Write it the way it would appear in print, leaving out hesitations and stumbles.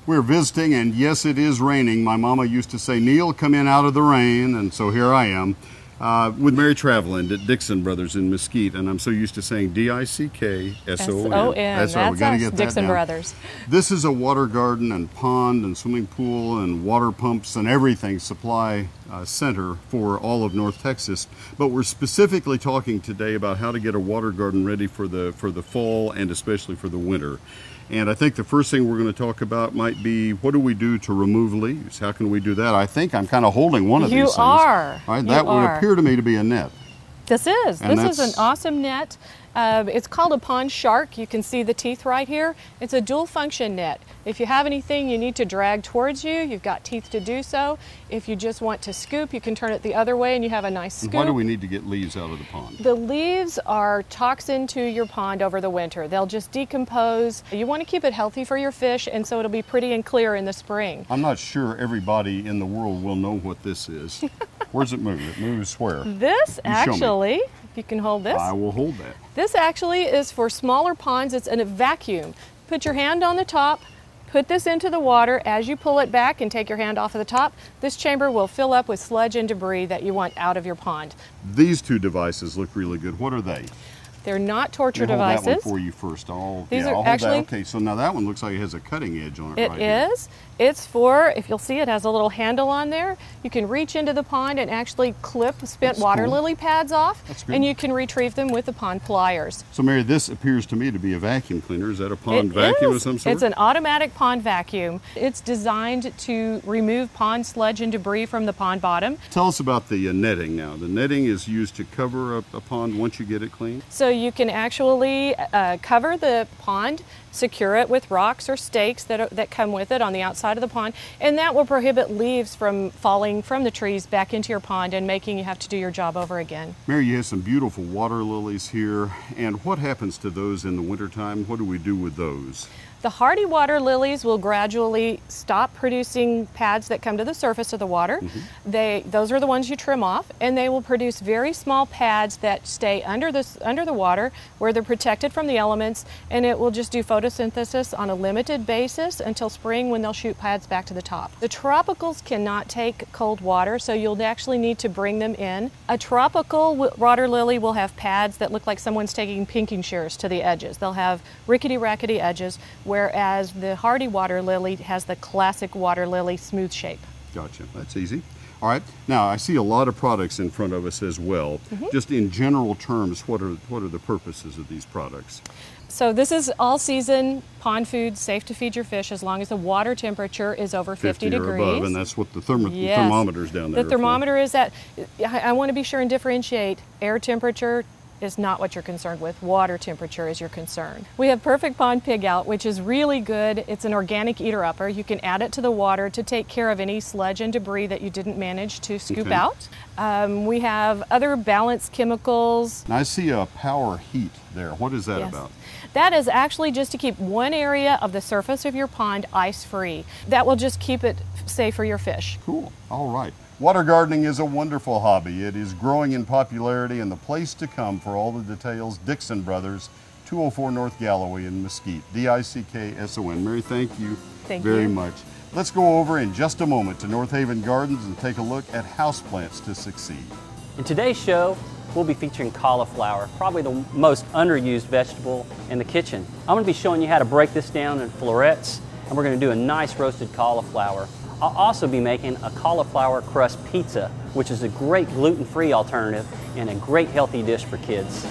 We're visiting, and yes, it is raining. My mama used to say, Neil, come in out of the rain, and so here I am with Mary Traveland at Dixon Brothers in Mesquite, and I'm so used to saying D-I-C-K-S-O-N. That's right, we got to get that Dixon down. Brothers. This is a water garden and pond and swimming pool and water pumps and everything supply center for all of North Texas, but we're specifically talking today about how to get a water garden ready for the fall and especially for the winter. And I think the first thing we're going to talk about might be, what do we do to remove leaves? How can we do that? I think I'm kind of holding one of these things. You are. Right? That would appear to me to be a net. This is an awesome net. It's called a pond shark. You can see the teeth right here. It's a dual function net. If you have anything you need to drag towards you, you've got teeth to do so. If you just want to scoop, you can turn it the other way and you have a nice scoop. Why do we need to get leaves out of the pond? The leaves are toxin to your pond over the winter. They'll just decompose. You want to keep it healthy for your fish, and so it'll be pretty and clear in the spring. I'm not sure everybody in the world will know what this is. Where's it move? It moves where? This actually, if you can hold this. I will hold that. This actually is for smaller ponds. It's in a vacuum. Put your hand on the top, put this into the water. As you pull it back and take your hand off of the top, this chamber will fill up with sludge and debris that you want out of your pond. These two devices look really good. What are they? They're not torture hold devices. That one for you first. I'll hold actually, that. Okay, so now that one looks like it has a cutting edge on it. It is. It's for, if you'll see, it has a little handle on there. You can reach into the pond and actually clip spent water lily pads off, and you can retrieve them with the pond pliers. So Mary, this appears to me to be a vacuum cleaner. Is that a pond vacuum of some sort? It's an automatic pond vacuum. It's designed to remove pond sludge and debris from the pond bottom. Tell us about the netting now. The netting is used to cover a pond once you get it clean? So you can actually cover the pond, secure it with rocks or stakes that come with it on the outside of the pond, and that will prohibit leaves from falling from the trees back into your pond and making you have to do your job over again. Mary, you have some beautiful water lilies here, and what happens to those in the wintertime? What do we do with those? The hardy water lilies will gradually stop producing pads that come to the surface of the water. Those are the ones you trim off, and they will produce very small pads that stay under the water where they're protected from the elements, and it will just do photosynthesis on a limited basis until spring, when they'll shoot pads back to the top. The tropicals cannot take cold water, so you'll actually need to bring them in. A tropical water lily will have pads that look like someone's taking pinking shears to the edges. They'll have rickety-rackety edges, whereas the hardy water lily has the classic water lily smooth shape. Gotcha. That's easy. All right. Now, I see a lot of products in front of us as well. Just in general terms, what are the purposes of these products? So this is all-season pond food, safe to feed your fish as long as the water temperature is over 50 degrees. Or above, and that's what the thermometer's down there. The thermometer is at, I want to be sure and differentiate, air temperature is not what you're concerned with. Water temperature is your concern. We have Perfect Pond Pig Out, which is really good. It's an organic eater-upper. You can add it to the water to take care of any sludge and debris that you didn't manage to scoop out. We have other balanced chemicals. Now I see a power heat there. What is that about? That is actually just to keep one area of the surface of your pond ice-free. That will just keep it safe for your fish. Cool. All right. Water gardening is a wonderful hobby. It is growing in popularity, and the place to come for all the details, Dixon Brothers, 204 North Galloway in Mesquite, D-I-C-K-S-O-N. Mary, thank you very much. Let's go over in just a moment to North Haven Gardens and take a look at houseplants to succeed. In today's show, we'll be featuring cauliflower, probably the most underused vegetable in the kitchen. I'm going to be showing you how to break this down in florets, and we're going to do a nice roasted cauliflower. I'll also be making a cauliflower crust pizza, which is a great gluten-free alternative and a great healthy dish for kids.